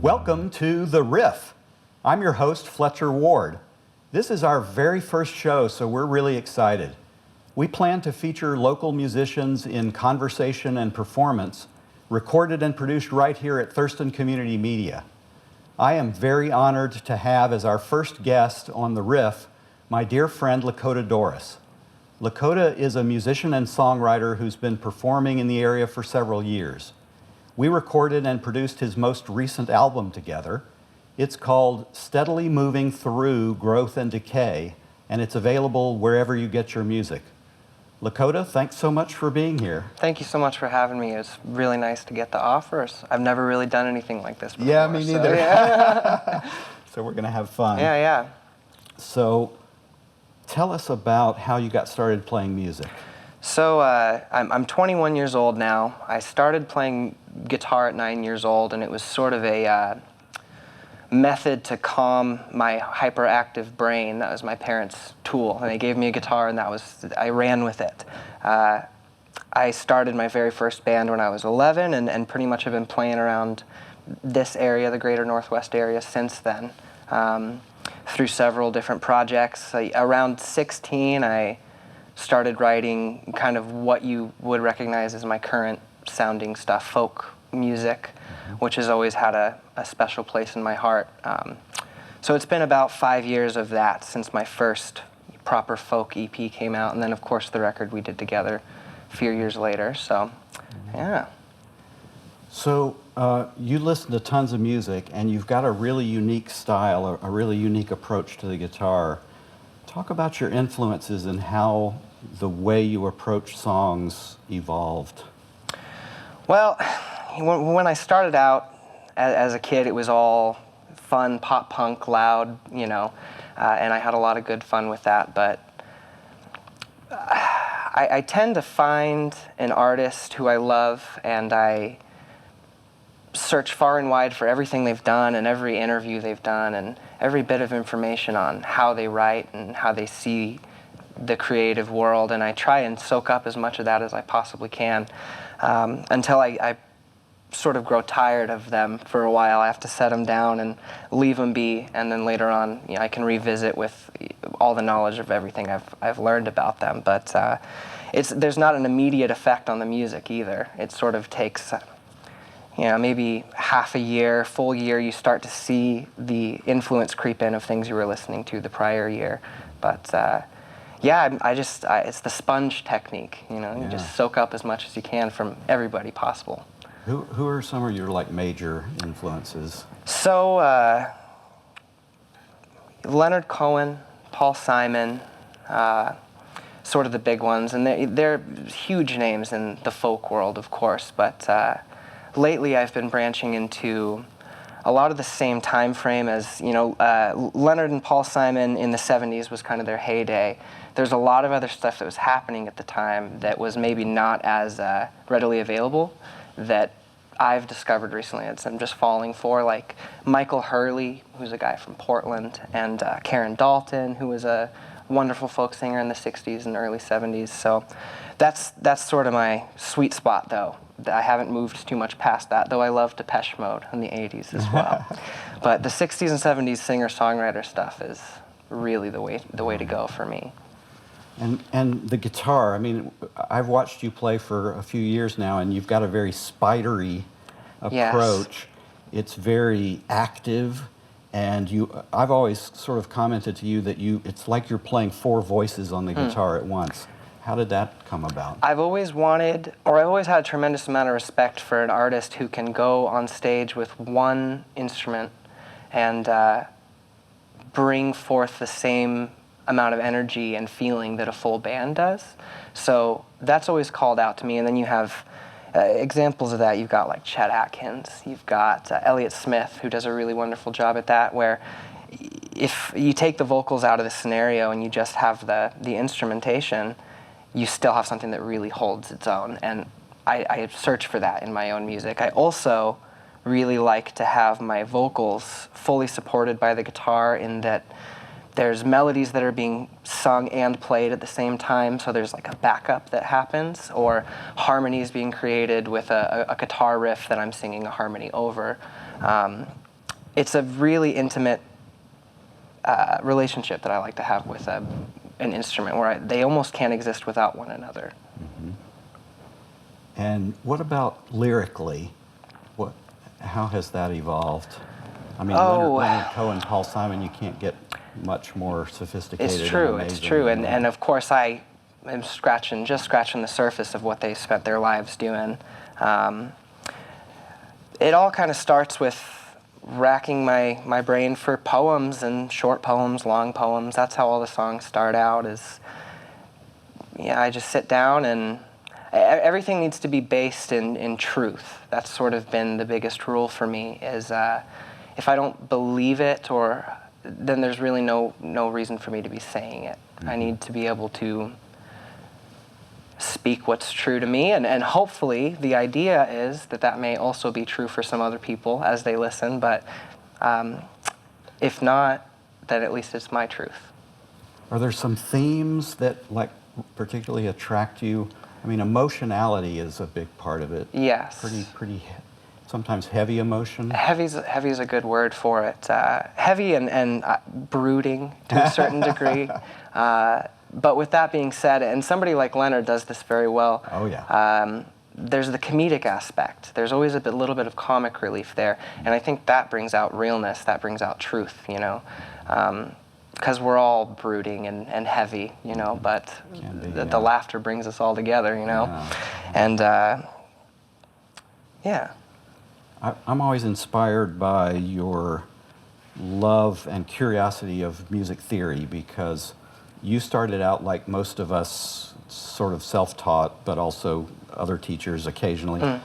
Welcome to The Riff. I'm your host, Fletcher Ward. This is our very first show, so we're really excited. We plan to feature local musicians in conversation and performance, recorded and produced right here at Thurston Community Media. I am very honored to have as our first guest on The Riff my dear friend Lakota Dorris. Lakota is a musician and songwriter who's been performing in the area for several years. We recorded and produced his most recent album together. It's called Steadily Moving Through Growth and Decay, and it's available wherever you get your music. Lakota, thanks so much for being here. Thank you so much for having me. It's really nice to get the offers. I've never really done anything like this before. Yeah, me neither. So, yeah. So we're going to have fun. Yeah. So tell us about how you got started playing music. So I'm 21 years old now. I started playing guitar at 9 years old, and it was sort of a method to calm my hyperactive brain. That was my parents' tool, and they gave me a guitar, and I ran with it. I started my very first band when I was 11, and pretty much have been playing around this area, the greater Northwest area, since then, through several different projects. Around 16, I started writing kind of what you would recognize as my current sounding stuff, folk music, which has always had a special place in my heart. So it's been about 5 years of that since my first proper folk EP came out, and then of course the record we did together a few years later, so yeah. So you listen to tons of music, and you've got a really unique style, a really unique approach to the guitar. Talk about your influences and how the way you approach songs evolved. Well, when I started out as a kid, it was all fun, pop punk, loud, and I had a lot of good fun with that. But I tend to find an artist who I love, and I search far and wide for everything they've done and every interview they've done and every bit of information on how they write and how they see the creative world, and I try and soak up as much of that as I possibly can until I sort of grow tired of them for a while. I have to set them down and leave them be, and then later on I can revisit with all the knowledge of everything I've learned about them. But there's not an immediate effect on the music either. It sort of takes maybe half a year, full year, you start to see the influence creep in of things you were listening to the prior year. But it's the sponge technique, You just soak up as much as you can from everybody possible. Who are some of your major influences? So Leonard Cohen, Paul Simon, sort of the big ones, and they're huge names in the folk world, of course, but lately I've been branching into a lot of the same time frame as, Leonard and Paul Simon in the 70s was kind of their heyday. There's a lot of other stuff that was happening at the time that was maybe not as readily available that I've discovered recently that I'm just falling for, like Michael Hurley, who's a guy from Portland, and Karen Dalton, who was a wonderful folk singer in the 60s and early 70s. So that's sort of my sweet spot, though. I haven't moved too much past that, though I love Depeche Mode in the 80s as well. But the 60s and 70s singer-songwriter stuff is really the way to go for me. And the guitar, I've watched you play for a few years now, and you've got a very spidery approach. Yes. It's very active, and I've always sort of commented to you that it's like you're playing four voices on the guitar at once. How did that come about? I've always had a tremendous amount of respect for an artist who can go on stage with one instrument and bring forth the same amount of energy and feeling that a full band does. So that's always called out to me. And then you have examples of that. You've got like Chet Atkins. You've got Elliott Smith, who does a really wonderful job at that, where if you take the vocals out of the scenario and you just have the instrumentation, you still have something that really holds its own. And I search for that in my own music. I also really like to have my vocals fully supported by the guitar, in that there's melodies that are being sung and played at the same time, so there's like a backup that happens, or harmonies being created with a guitar riff that I'm singing a harmony over. it's a really intimate relationship that I like to have with an instrument, where they almost can't exist without one another. Mm-hmm. And what about lyrically? How has that evolved? I mean, Leonard Cohen, Paul Simon, you can't get much more sophisticated. It's true, and it's true. And of course, I am just scratching the surface of what they spent their lives doing. It all kind of starts with racking my brain for poems, and short poems, long poems. That's how all the songs start out. I just sit down, and everything needs to be based in truth. That's sort of been the biggest rule for me, is if I don't believe it, then there's really no reason for me to be saying it. Mm-hmm. I need to be able to speak what's true to me, and hopefully the idea is that may also be true for some other people as they listen, but if not, then at least it's my truth. Are there some themes that particularly attract you? I mean, emotionality is a big part of it. Yes. Pretty sometimes heavy emotion. Heavy is a good word for it. Heavy and brooding to a certain degree. But with that being said, and somebody like Leonard does this very well. Oh, yeah. There's the comedic aspect. There's always a little bit of comic relief there. And I think that brings out realness, that brings out truth, because we're all brooding and heavy, but the laughter brings us all together, Yeah. And yeah. I'm always inspired by your love and curiosity of music theory, because you started out like most of us, sort of self-taught, but also other teachers occasionally.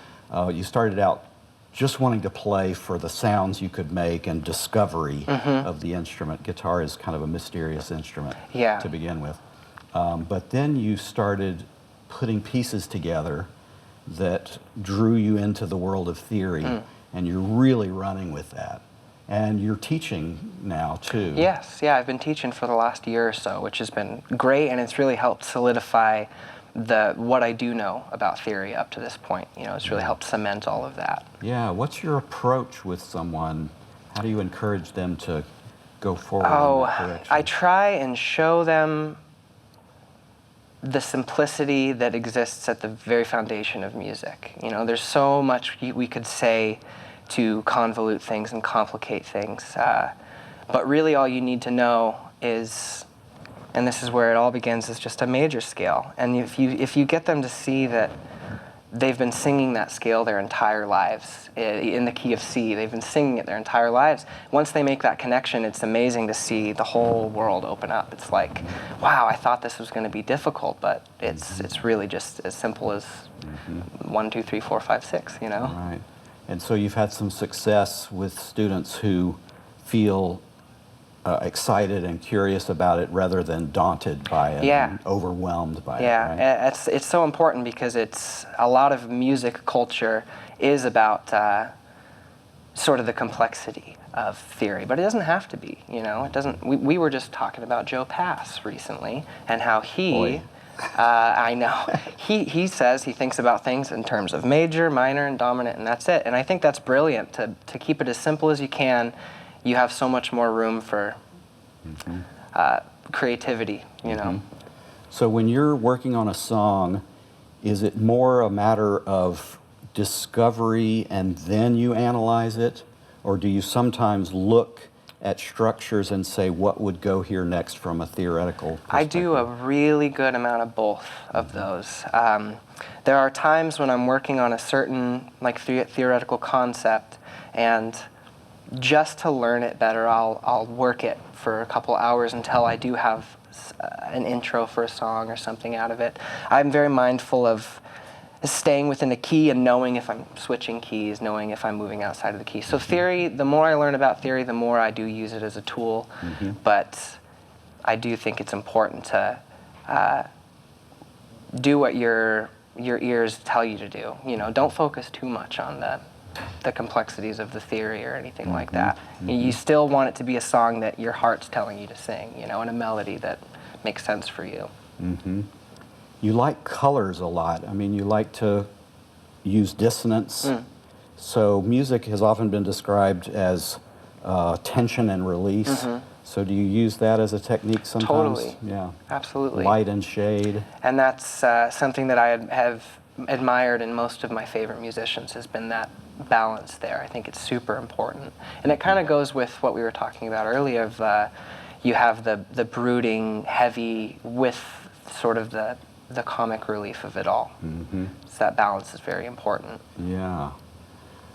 You started out just wanting to play for the sounds you could make and discovery of the instrument. Guitar is kind of a mysterious instrument to begin with. But then you started putting pieces together that drew you into the world of theory, and you're really running with that. And you're teaching now, too. Yes, I've been teaching for the last year or so, which has been great, and it's really helped solidify what I do know about theory up to this point. It's really helped cement all of that. Yeah, what's your approach with someone? How do you encourage them to go forward in that direction? I try and show them the simplicity that exists at the very foundation of music. There's so much we could say to convolute things and complicate things, but really all you need to know is, and this is where it all begins, is just a major scale. And if you get them to see that they've been singing that scale their entire lives, in the key of C, they've been singing it their entire lives. Once they make that connection, it's amazing to see the whole world open up. It's like, wow, I thought this was going to be difficult, but it's really just as simple as 1, 2, 3, 4, 5, 6, Right. And so you've had some success with students who feel excited and curious about it rather than daunted by it and overwhelmed by it. Yeah, it's so important, because it's a lot of music culture is about sort of the complexity of theory, but it doesn't have to be. It doesn't. We were just talking about Joe Pass recently, and how he. I know. He says he thinks about things in terms of major, minor, and dominant, and that's it. And I think that's brilliant, to keep it as simple as you can. You have so much more room for creativity, So when you're working on a song, is it more a matter of discovery and then you analyze it? Or do you sometimes look at structures and say what would go here next from a theoretical perspective? I do a really good amount of both of those. There are times when I'm working on a certain theoretical concept, and just to learn it better, I'll work it for a couple hours until I do have an intro for a song or something out of it. I'm very mindful of staying within a key and knowing if I'm switching keys, knowing if I'm moving outside of the key. So theory, the more I learn about theory, the more I do use it as a tool. But I do think it's important to do what your ears tell you to do. Don't focus too much on the complexities of the theory or anything like that. You still want it to be a song that your heart's telling you to sing, and a melody that makes sense for you. You like colors a lot. I mean, you like to use dissonance. So music has often been described as tension and release. So do you use that as a technique sometimes? Totally. Yeah. Absolutely. Light and shade. And that's something that I have admired in most of my favorite musicians, has been that balance there. I think it's super important. And it kind of goes with what we were talking about earlier of you have the brooding, heavy with sort of the comic relief of it all. So that balance is very important. Yeah.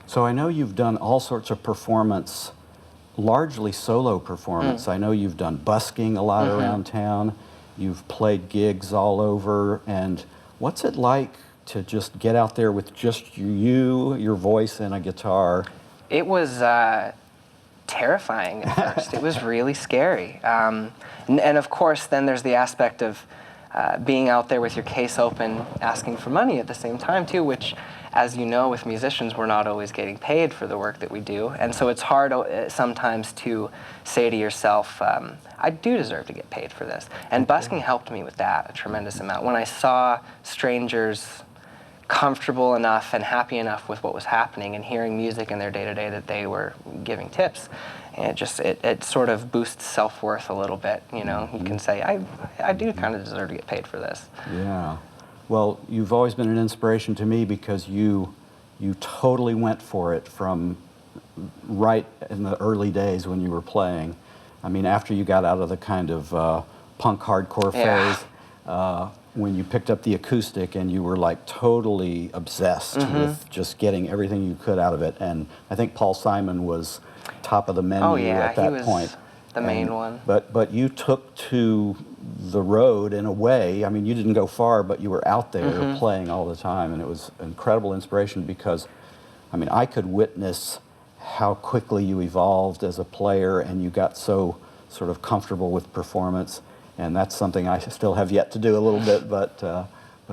So I know you've done all sorts of performance, largely solo performance. I know you've done busking a lot around town. You've played gigs all over. And what's it like to just get out there with just you, your voice, and a guitar? It was terrifying at first. It was really scary. And of course, then there's the aspect of being out there with your case open, asking for money at the same time too, which, as you know, with musicians, we're not always getting paid for the work that we do. And so it's hard sometimes to say to yourself, I do deserve to get paid for this. And busking helped me with that a tremendous amount. When I saw strangers comfortable enough and happy enough with what was happening and hearing music in their day-to-day that they were giving tips, and it sort of boosts self-worth a little bit. You know, you can say, I do kind of deserve to get paid for this. Yeah. Well, you've always been an inspiration to me because you totally went for it from right in the early days when you were playing. I mean, after you got out of the kind of punk hardcore phase, when you picked up the acoustic and you were like totally obsessed with just getting everything you could out of it. And I think Paul Simon was top of the menu at that point. He was the main one. But you took to the road in a way. I mean, you didn't go far, but you were out there playing all the time, and it was incredible inspiration because, I mean, I could witness how quickly you evolved as a player, and you got so sort of comfortable with performance, and that's something I still have yet to do a little bit, but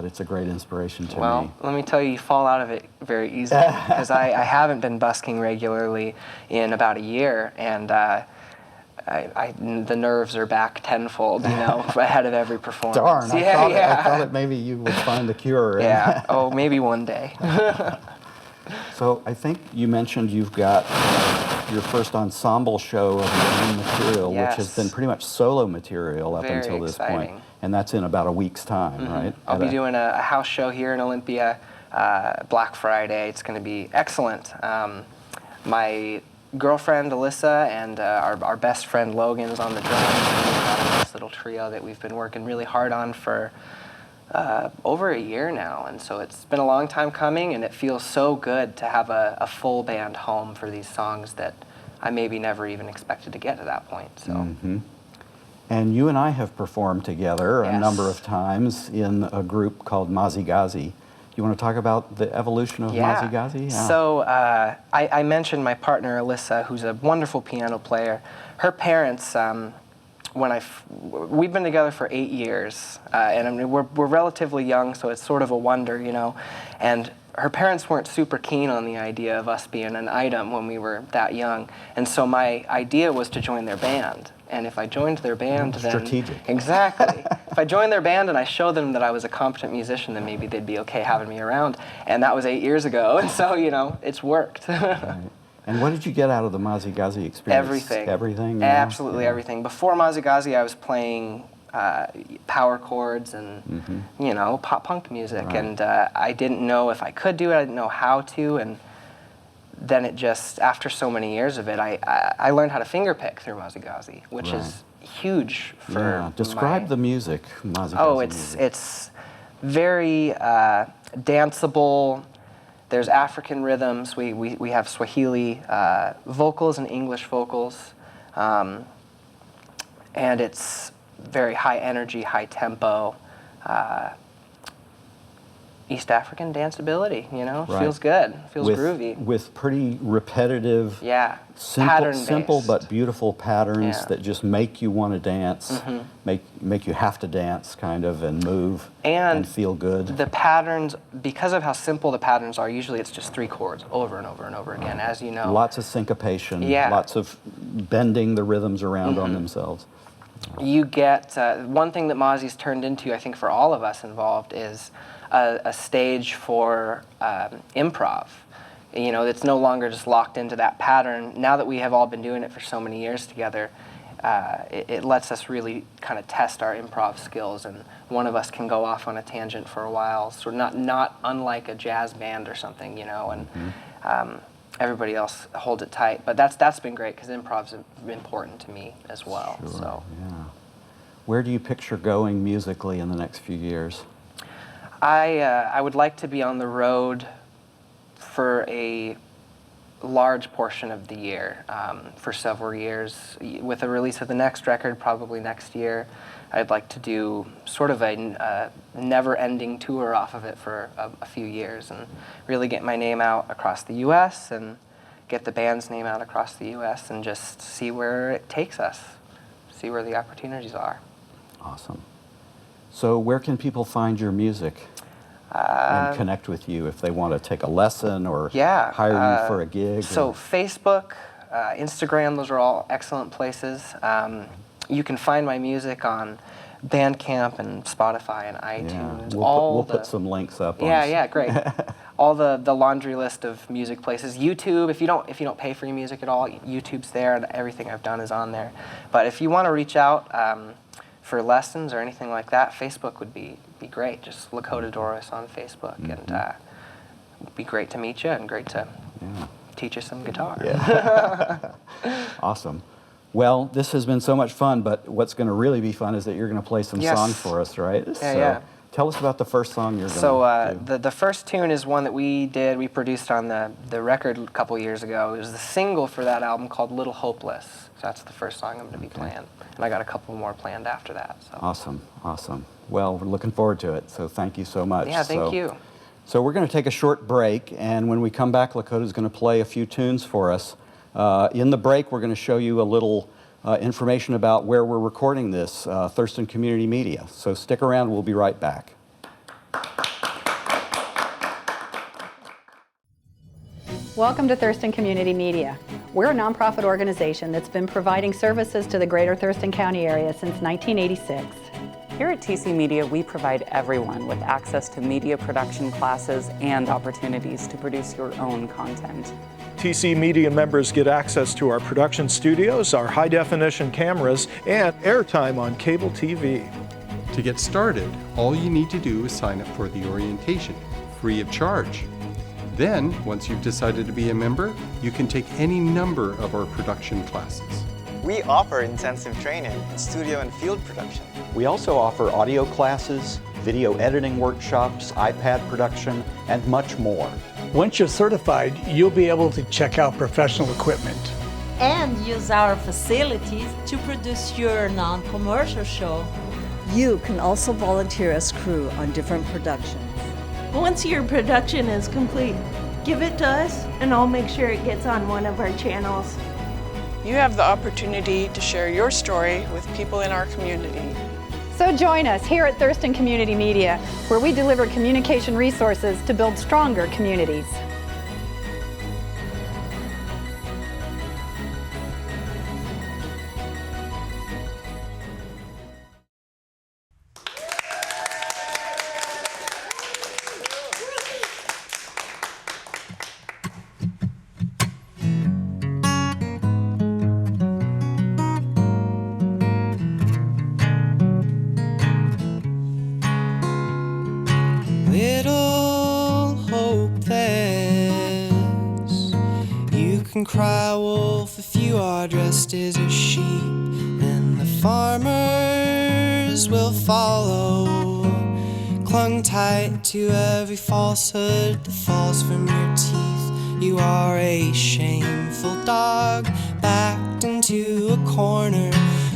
it's a great inspiration to me. Well, let me tell you, you fall out of it very easily because I haven't been busking regularly in about a year, and the nerves are back tenfold, you know, ahead of every performance. Darn, I thought that maybe you would find the cure. Yeah, oh, maybe one day. So I think you mentioned you've got your first ensemble show of your own material, which has been pretty much solo material up until this point. And that's in about a week's time, right? I'll be doing a house show here in Olympia, Black Friday. It's going to be excellent. My girlfriend Alyssa and our best friend Logan is on the drums. We've got a nice little trio that we've been working really hard on for over a year now, and so it's been a long time coming, and it feels so good to have a full band home for these songs that I maybe never even expected to get to that point. So. And you and I have performed together a number of times in a group called Mozzie Gauzy. You want to talk about the evolution of Mozzie Gauzy? Yeah. So I mentioned my partner Alyssa, who's a wonderful piano player. Her parents, we've been together for 8 years, and I mean, we're relatively young, so it's sort of a wonder, you know. And her parents weren't super keen on the idea of us being an item when we were that young, and so my idea was to join their band. And if I joined their band, then strategic. Exactly. If I joined their band and I showed them that I was a competent musician, then maybe they'd be okay having me around. And that was 8 years ago, and so you know, it's worked. Right. And what did you get out of the Mozzie Gauzy experience? Everything. Everything? Absolutely everything. Before Mozzie Gauzy, I was playing power chords and, you know, pop punk music. Right. And I didn't know if I could do it. I didn't know how to. And then it just, after so many years of it, I learned how to fingerpick through Mozzie Gauzy, which is huge for Describe the music, Mozzie Gauzy. Oh, music. It's very danceable. There's African rhythms. We have Swahili vocals and English vocals. And it's very high energy, high tempo. East African danceability, you know, feels good, feels groovy. With pretty repetitive, simple but beautiful patterns that just make you want to dance, make you have to dance kind of and move and feel good. The patterns, because of how simple the patterns are, usually it's just 3 chords over and over and over again, as you know. Lots of syncopation, lots of bending the rhythms around on themselves. You get, one thing that Mozzie's turned into, I think for all of us involved, is a stage for improv. You know, it's no longer just locked into that pattern. Now that we have all been doing it for so many years together, it lets us really kind of test our improv skills, and one of us can go off on a tangent for a while, sort of not unlike a jazz band or something, you know, and everybody else holds it tight. But that's been great, because improv's important to me as well. Sure, so. yeah. Where do you picture going musically in the next few years? I would like to be on the road for a large portion of the year, for several years. With the release of the next record, probably next year, I'd like to do sort of a never-ending tour off of it for a few years, and really get my name out across the U.S. and get the band's name out across the U.S. and just see where it takes us, see where the opportunities are. Awesome. So where can people find your music and connect with you if they want to take a lesson or hire you for a gig? So Facebook, Instagram, those are all excellent places. You can find my music on Bandcamp and Spotify and iTunes. Yeah. We'll put some links up. Yeah, great. All the laundry list of music places. YouTube, if you don't pay for your music at all, YouTube's there, and everything I've done is on there. But if you want to reach out for lessons or anything like that, Facebook would be great. Just Lakota Dorris on Facebook, and it'd be great to meet you and great to teach you some guitar. Yeah. Awesome. Well, this has been so much fun, but what's going to really be fun is that you're going to play some songs for us, right? Yeah. Tell us about the first song you're going to do. The first tune is one that we produced on the record a couple years ago. It was the single for that album called Little Hopeless. So that's the first song I'm going to be playing. And I got a couple more planned after that. So. Awesome. Well, we're looking forward to it, so thank you so much. Yeah, thank you. So we're going to take a short break, and when we come back, Lakota's going to play a few tunes for us. In the break, we're going to show you a little information about where we're recording this, Thurston Community Media. So stick around, we'll be right back. Welcome to Thurston Community Media. We're a nonprofit organization that's been providing services to the greater Thurston County area since 1986. Here at TC Media, we provide everyone with access to media production classes and opportunities to produce your own content. TC Media members get access to our production studios, our high-definition cameras, and airtime on cable TV. To get started, all you need to do is sign up for the orientation, free of charge. Then, once you've decided to be a member, you can take any number of our production classes. We offer intensive training in studio and field production. We also offer audio classes, video editing workshops, iPad production, and much more. Once you're certified, you'll be able to check out professional equipment and use our facilities to produce your non-commercial show. You can also volunteer as crew on different productions. Once your production is complete, give it to us and I'll make sure it gets on one of our channels. You have the opportunity to share your story with people in our community. So join us here at Thurston Community Media, where we deliver communication resources to build stronger communities. Cry wolf if you are dressed as a sheep, and the farmers will follow, clung tight to every falsehood that falls from your teeth. You are a shameful dog, backed into a corner,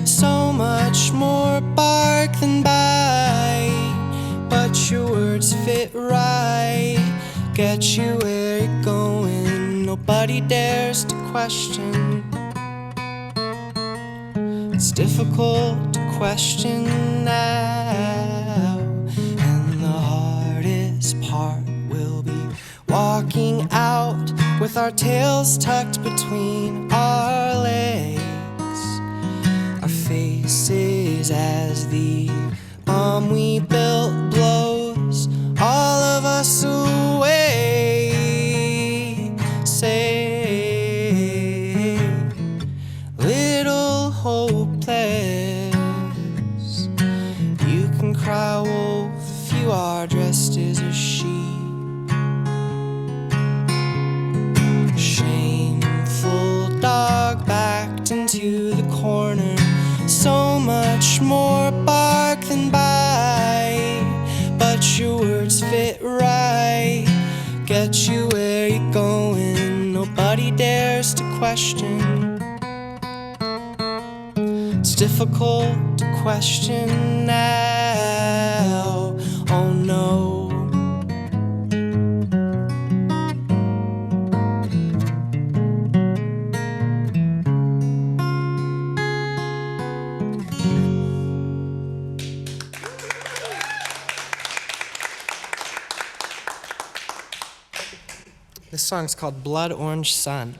so much more bark than bite, but your words fit right, get you where you're going. Nobody dares to question. It's difficult to question now, and the hardest part will be walking out with our tails tucked between our legs, our faces as the bomb we built blows all of us away. You can cry wolf if you are dressed as a sheep. Shameful dog backed into the corner. So much more bark than bite, but your words fit right, get you where you're going. Nobody dares to question. It's difficult to question now. Oh no. This song's called Blood Orange Sun.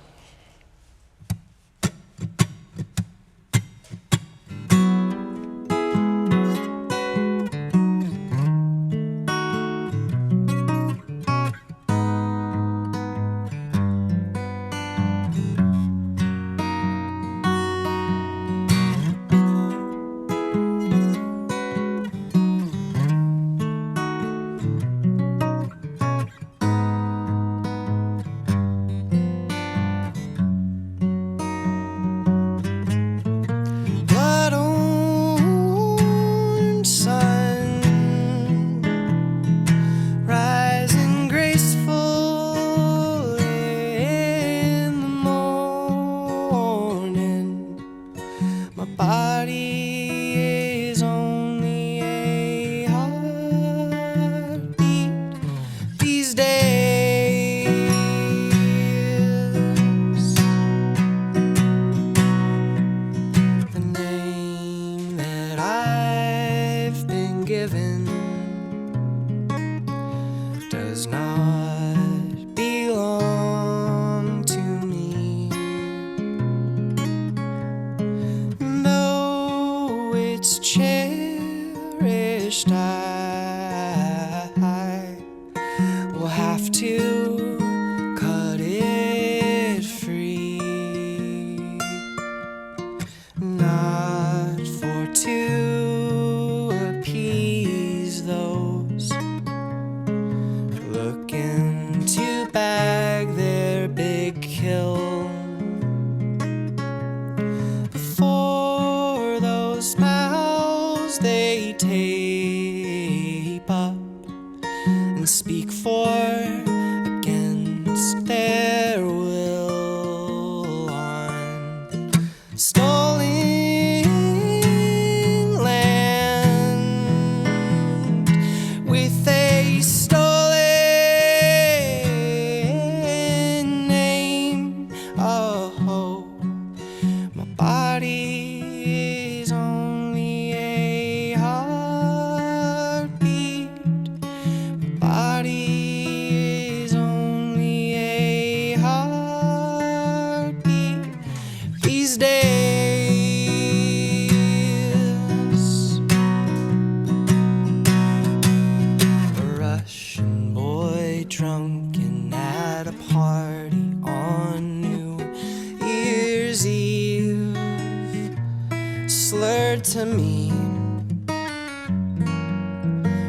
To me,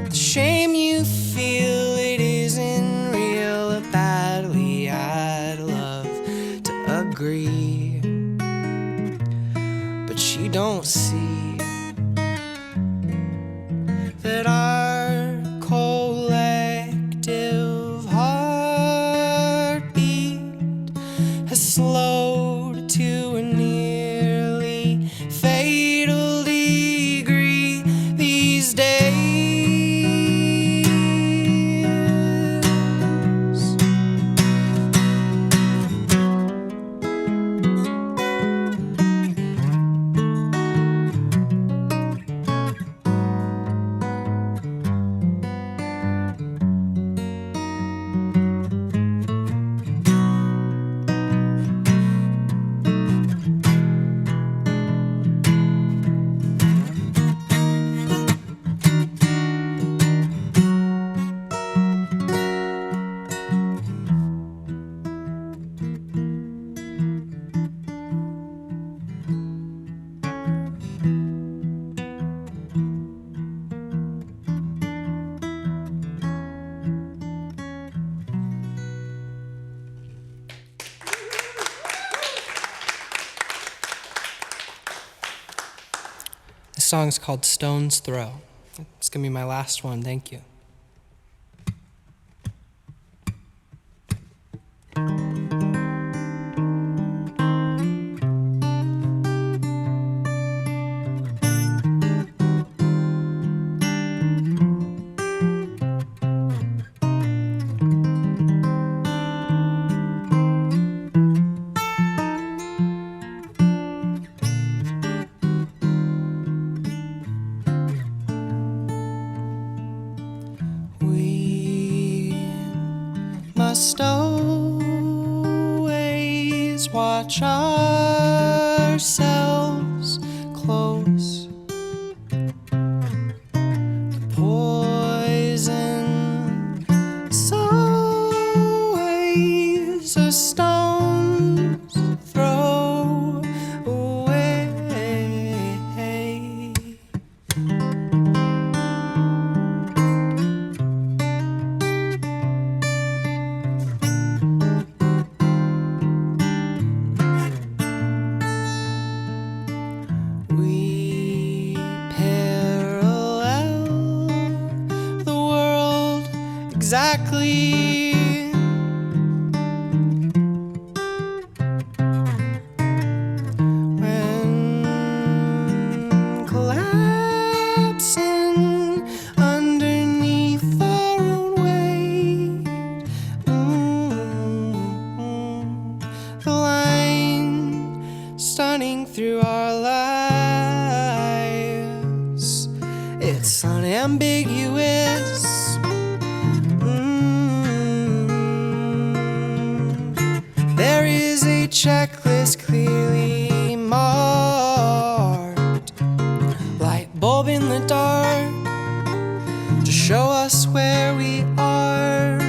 the shame you feel, it isn't real. Badly I'd love to agree, but you don't see that our collective heartbeat has slowed to a nearly fatal degree. song's called Stone's Throw. It's gonna be my last one. Thank you. Must always watch ourselves close. The poison is always a stone's throw away. We parallel the world exactly. When collapsing underneath our own weight, the line stunning through our lives, it's unambiguous. There is a checklist clearly marked, light bulb in the dark, to show us where we are.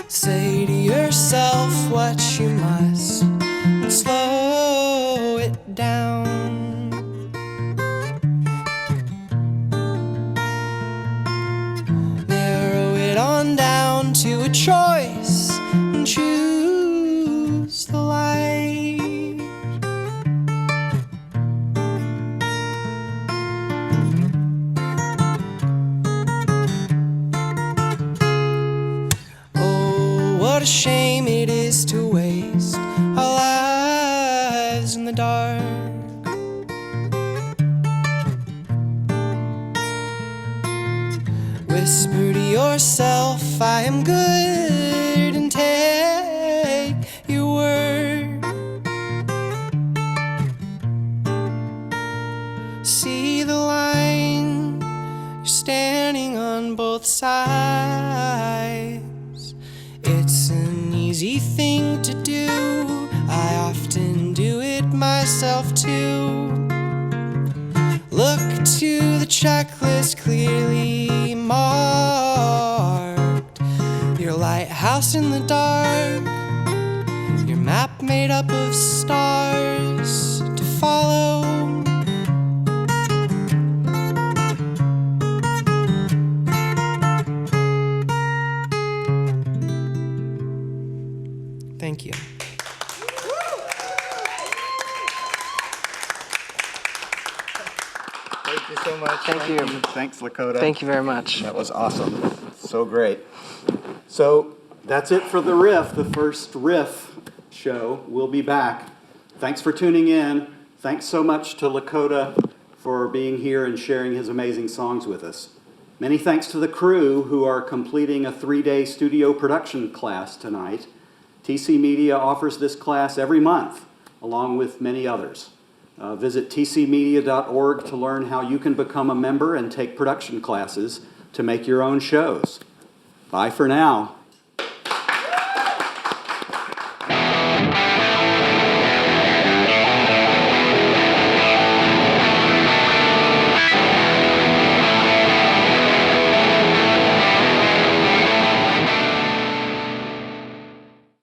Say to yourself what you must and slow it down. Narrow it on down to a choice and choose the light. Oh, what a shame it is to waste our lives in the dark. Whisper to yourself, I am good, and take your word. See the line, you're standing on both sides. It's an easy thing to do, I often do it myself too. Look to the checklist clearly marked, your lighthouse in the dark, your map made up of stars to follow. Thank you. Thank you so much. Thank you. Thanks, Lakota. Thank you very much. That was awesome. So great. So that's it for the Riff, the first Riff show. We'll be back. Thanks for tuning in. Thanks so much to Lakota for being here and sharing his amazing songs with us. Many thanks to the crew who are completing a 3-day studio production class tonight. TC Media offers this class every month, along with many others. Visit tcmedia.org to learn how you can become a member and take production classes to make your own shows. Bye for now.